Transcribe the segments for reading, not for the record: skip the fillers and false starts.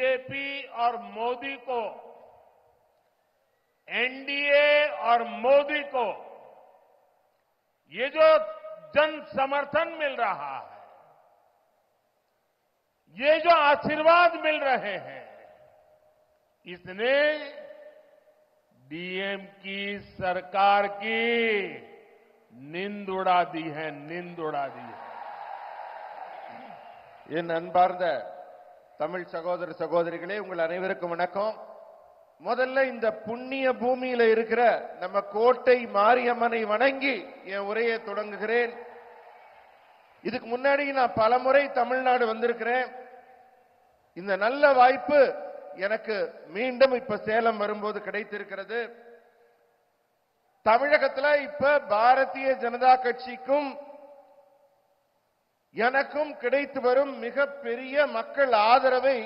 BJP और मोदी को, NDA और मोदी को ये जो जन समर्थन मिल रहा है, ये जो आशीर्वाद मिल रहे हैं, इसने डीएम की सरकार की नींद उड़ा दी है, नींद उड़ा दी है। என் அன்பார்ந்த தமிழ் சகோதர சகோதரிகளே, உங்கள் அனைவருக்கும் வணக்கம். முதல்ல இந்த புண்ணிய பூமியில இருக்கிற நம்ம கோட்டை மாரியம்மனை வணங்கி என் உரையை தொடங்குகிறேன். இதுக்கு முன்னாடி நான் பலமுறை தமிழ்நாடு வந்திருக்கிறேன். இந்த நல்ல வாய்ப்பு எனக்கு மீண்டும் இப்ப சேலம் வரும்போது கிடைத்திருக்கிறது. தமிழகத்துல இப்ப பாரதிய ஜனதா கட்சிக்கும் எனக்கும் கிடைத்து வரும் மிகப்பெரிய மக்கள் ஆதரவை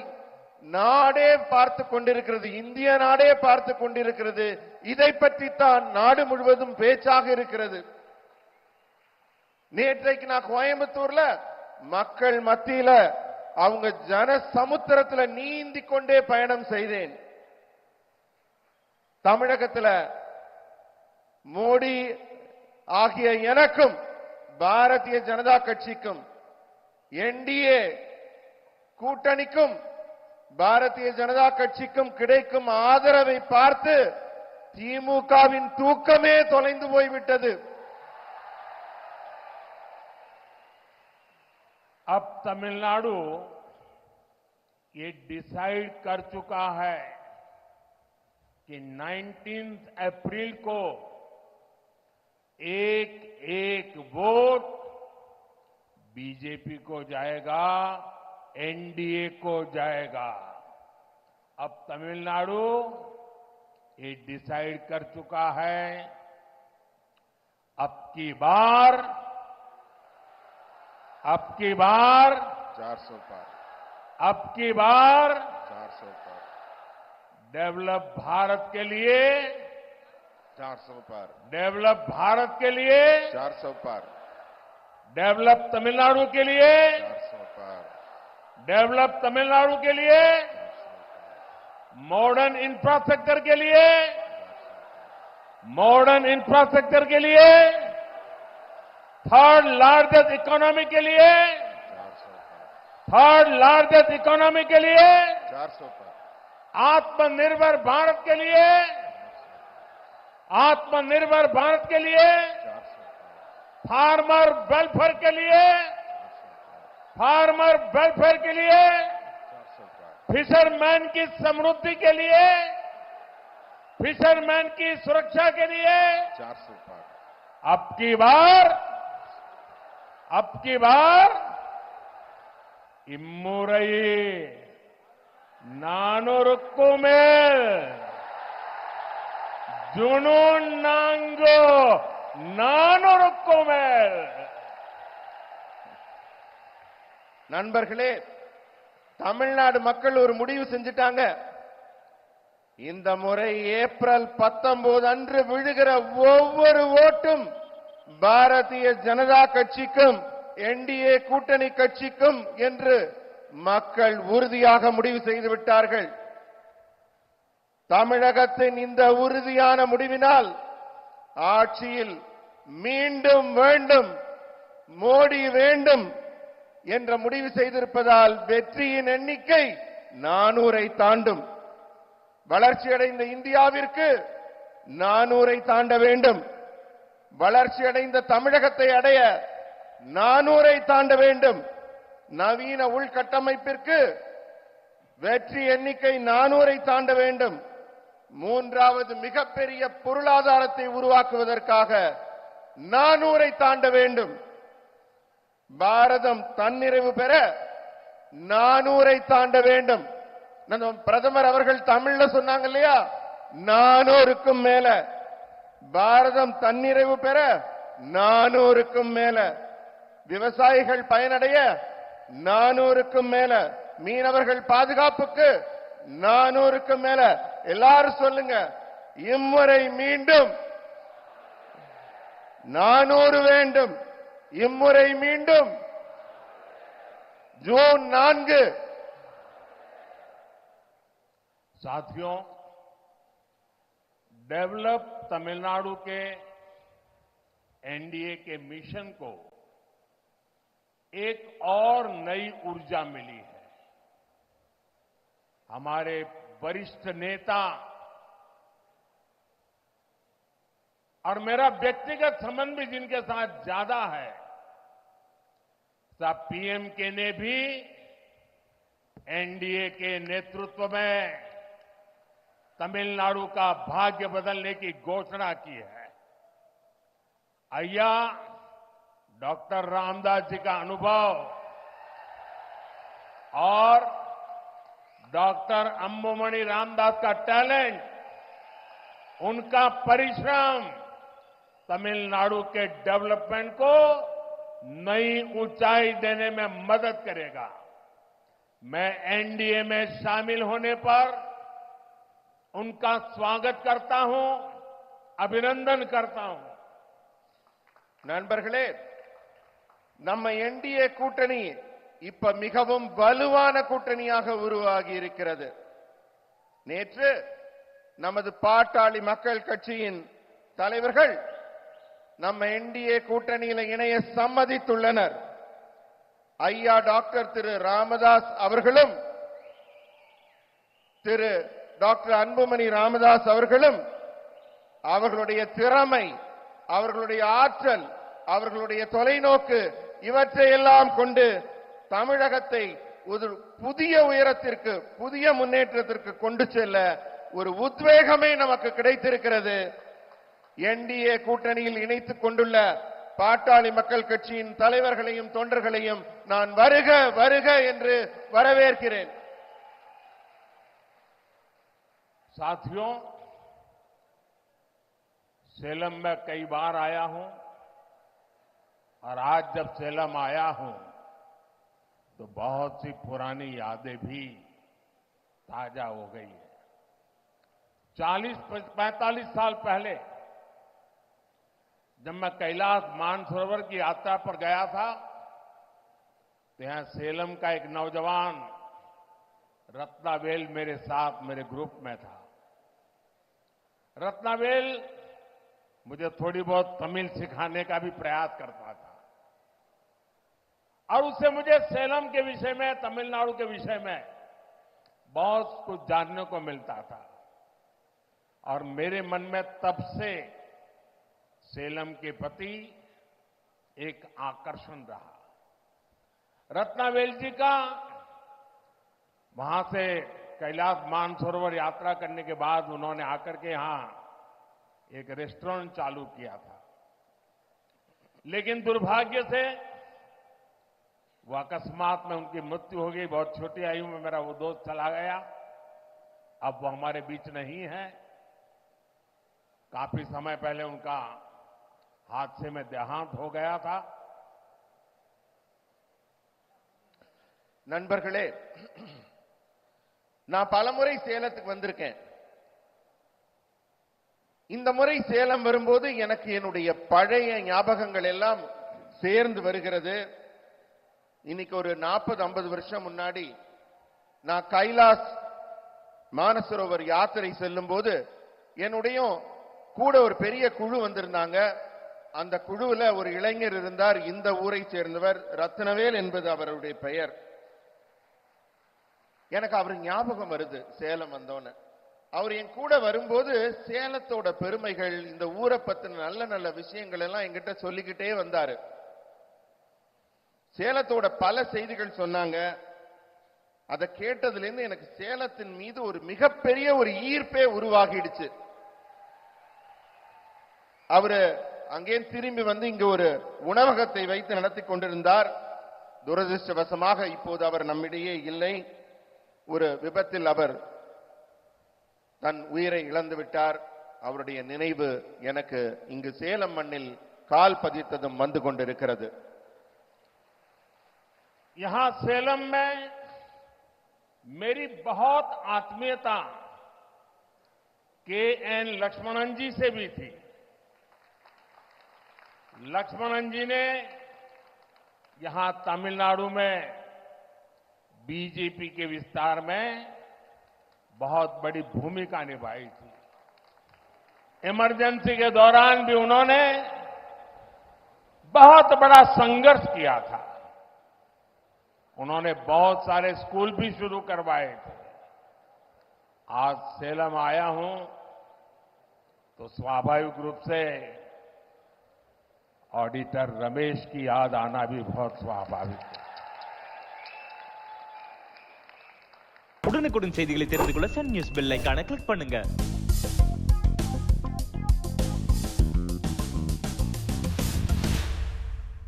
நாடே பார்த்து கொண்டிருக்கிறது, இந்திய நாடே பார்த்து கொண்டிருக்கிறது. இதை பற்றித்தான் நாடு முழுவதும் பேச்சாக இருக்கிறது. நேற்றைக்கு நான் கோயம்புத்தூர்ல மக்கள் மத்தியில அவங்க ஜன சமுத்திரத்துல நீந்தி கொண்டே பயணம் செய்தேன். தமிழகத்துல மோடி ஆகிய எனக்கும் பாரதிய ஜனதா கட்சிக்கும் என்டிஏ கூட்டணிக்கும் பாரதிய ஜனதா கட்சிக்கும் கிடைக்கும் ஆதரவை பார்த்து திமுகவின் தூக்கமே தொலைந்து போய்விட்டது. अब तमिलनाडु ये डिसाइड कर चुका है कि 19 अप्रैल को एक एक वोट बीजेपी को जाएगा, एनडीए को जाएगा। अब तमिलनाडु ये डिसाइड कर चुका है, अब की बार 400 पार, अब की बार 400 पार, डेवलप भारत के लिए, 400 पार, डेवलप भारत के लिए, 400 पार, डेवलप तमिलनाडु के लिए, 400 पार, डेवलप तमिलनाडु के लिए, मॉडर्न इंफ्रास्ट्रक्चर के लिए, मॉडर्न इंफ्रास्ट्रक्चर के लिए, थर्ड लार्जेस्ट इकोनॉमी के लिए, 400 पार, थर्ड लार्जेस्ट इकोनॉमी के लिए, 400 पार, आत्मनिर्भर भारत के लिए, आत्मनिर्भर भारत के लिए, 400 पार, फार्मर वेलफेयर के लिए, फार्मर वेलफेयर के लिए, 400 पार, फिशरमैन की समृद्धि के लिए, फिशरमैन की सुरक्षा के लिए, 400 पार, अब की बार इम्मुरई नानूरुक्कु मेल जुनून नांगो नानूरुक्कु मेल. நண்பர்களே, தமிழ்நாடு மக்கள் ஒரு முடிவு செஞ்சிட்டாங்க. இந்த முறை ஏப்ரல் 19 அன்று விழுகிற ஒவ்வொரு ஓட்டும் பாரதிய ஜனதா கட்சிக்கும் என்டிஏ கூட்டணி கட்சிக்கும் என்று மக்கள் உறுதியாக முடிவு செய்து விட்டார்கள். தமிழகத்தின் இந்த உறுதியான முடிவினால் ஆட்சியில் மீண்டும் வேண்டும், மோடி வேண்டும் என்ற முடிவு செய்திருப்பதால் வெற்றியின் எண்ணிக்கை 400ஐ தாண்டும். வளர்ச்சியடைந்த இந்தியாவிற்கு 400ஐ தாண்ட வேண்டும். வளர்ச்சியடைந்த தமிழகத்தை அடைய 400ஐ தாண்ட வேண்டும். நவீன உள்கட்டமைப்பிற்கு வெற்றி எண்ணிக்கை 400ஐ தாண்ட வேண்டும். மூன்றாவது மிகப்பெரிய பொருளாதாரத்தை உருவாக்குவதற்காக 400ஐ தாண்ட வேண்டும். பாரதம் தன்னிறைவு பெற 400ஐ தாண்ட வேண்டும். பிரதமர் அவர்கள் தமிழ்ல சொன்னாங்க இல்லையா, 400க்கும் மேல. பாரதம் தன்னிறைவு பெற 400க்கும் மேல. விவசாயிகள் பயனடைய 400க்கும் மேல. மீனவர்கள் பாதுகாப்புக்கு 400க்கும் மேல. எல்லாரும் சொல்லுங்க, இம்முறை மீண்டும் 400 வேண்டும். இம்முறை மீண்டும் ஜூன் 4 साथियों, डेवलप तमिलनाडु के एनडीए के मिशन को एक और नई ऊर्जा मिली है। हमारे वरिष्ठ नेता और मेरा व्यक्तिगत संबंध भी जिनके साथ ज्यादा है, सब पीएम ने भी एनडीए के नेतृत्व में तमिलनाडु का भाग्य बदलने की घोषणा की है। अय्या डॉक्टर रामदास जी का अनुभव और डॉक्टर अंबुमणि रामदास का टैलेंट, उनका परिश्रम तमिलनाडु के डेवलपमेंट को नई ऊंचाई देने में मदद करेगा। मैं एनडीए में शामिल होने पर उनका स्वागत करता हूं, अभिनंदन करता हूं। நண்பர்களே, நம்ம என்டிஏ கூட்டணி இப்ப மிகவும் வலுவான கூட்டணியாக உருவாகி இருக்கிறது. நேற்று நமது பாட்டாளி மக்கள் கட்சியின் தலைவர்கள் நம்ம என்டிஏ கூட்டணியில இணைய சம்மதித்துள்ளனர். ஐயா டாக்டர் திரு ராமதாஸ் அவர்களும் திரு டாக்டர் அன்புமணி ராமதாஸ் அவர்களும் அவர்களுடைய திறமை, அவர்களுடைய ஆற்றல், அவர்களுடைய தொலைநோக்கு, இவற்றையெல்லாம் கொண்டு தமிழகத்தை ஒரு புதிய உயரத்திற்கு, புதிய முன்னேற்றத்திற்கு கொண்டு செல்ல ஒரு உத்வேகமே நமக்கு கிடைத்திருக்கிறது. என்டிஏ கூட்டணியில் இணைத்துக் கொண்டுள்ள பாட்டாளி மக்கள் கட்சியின் தலைவர்களையும் தொண்டர்களையும் நான் வருக வருக என்று வரவேற்கிறேன். साथियों, सेलम में कई बार आया हूं और आज जब सेलम आया हूं तो बहुत सी पुरानी यादें भी ताजा हो गई है। 40-45 साल पहले जब मैं कैलाश मानसरोवर की यात्रा पर गया था तो यहां सेलम का एक नौजवान रत्नावेल मेरे साथ, मेरे ग्रुप में था। रत्नावेल मुझे थोड़ी बहुत तमिल सिखाने का भी प्रयास करता था और उससे मुझे सेलम के विषय में, तमिलनाडु के विषय में बहुत कुछ जानने को मिलता था और मेरे मन में तब से सेलम के प्रति एक आकर्षण रहा। रत्नावेल जी का वहां से कैलाश मानसरोवर यात्रा करने के बाद उन्होंने आकर के यहां एक रेस्टोरेंट चालू किया था, लेकिन दुर्भाग्य से वो अकस्मात में उनकी मृत्यु हो गई। बहुत छोटी आयु में मेरा वो दोस्त चला गया। अब वो हमारे बीच नहीं है। काफी समय पहले उनका हादसे में देहांत हो गया था। நண்பர்களே, நான் பலமுறை சேலத்துக்கு வந்திருக்கேன். இந்த முறை சேலம் வரும்போது எனக்கு என்னுடைய பழைய ஞாபகங்கள் எல்லாம் சேர்ந்து வருகிறது. இன்னைக்கு ஒரு 40-50 வருஷம் முன்னாடி நான் கைலாஷ் மானசரோவர் யாத்திரை செல்லும் போது என்னுடைய கூட ஒரு பெரிய குழு வந்திருந்தாங்க. அந்த குழுவுல ஒரு இளைஞர் இருந்தார். இந்த ஊரை சேர்ந்தவர், ரத்னவேல் என்பது அவருடைய பெயர். எனக்கு அவர் ஞாபகம் வருது சேலம் வந்தோன்னு. அவர் என் கூட வரும்போது சேலத்தோட பெருமைகள், இந்த ஊரை பத்தின நல்ல நல்ல விஷயங்கள் எல்லாம் என்கிட்ட சொல்லிக்கிட்டே வந்தாரு. சேலத்தோட பல செய்திகள் சொன்னாங்க. அதை கேட்டதுல இருந்து எனக்கு சேலத்தின் மீது ஒரு மிகப்பெரிய ஒரு ஈர்ப்பே உருவாகிடுச்சு. அவரு அங்கே திரும்பி வந்து இங்க ஒரு உணவகத்தை வைத்து நடத்தி கொண்டிருந்தார். துரதிருஷ்டவசமாக இப்போது அவர் நம்மிடையே இல்லை. ஒரு விபத்தில் அவர் தன் உயிரை இழந்து விட்டார். அவருடைய நினைவு எனக்கு இங்கு சேலம் மண்ணில் கால் பதித்ததும் வந்து கொண்டிருக்கிறது. यहां सेलम में मेरी बहुत आत्मीयता के.एन. लक्ष्मणन जी से भी थी। लक्ष्मणन जी ने यहां तमिलनाडु में बीजेपी के विस्तार में बहुत बड़ी भूमिका निभाई थी। इमरजेंसी के दौरान भी उन्होंने बहुत बड़ा संघर्ष किया था। उन्होंने बहुत सारे स्कूल भी शुरू करवाए थे। आज सेलम आया हूं तो स्वाभाविक रूप से ऑडिटर रमेश की याद आना भी बहुत स्वाभाविक है। உடனுக்குடன் செய்திகளை தெரிந்து கொள்ள சன் நியூஸ் பெல் ஐகானை கிளிக் பண்ணுங்க.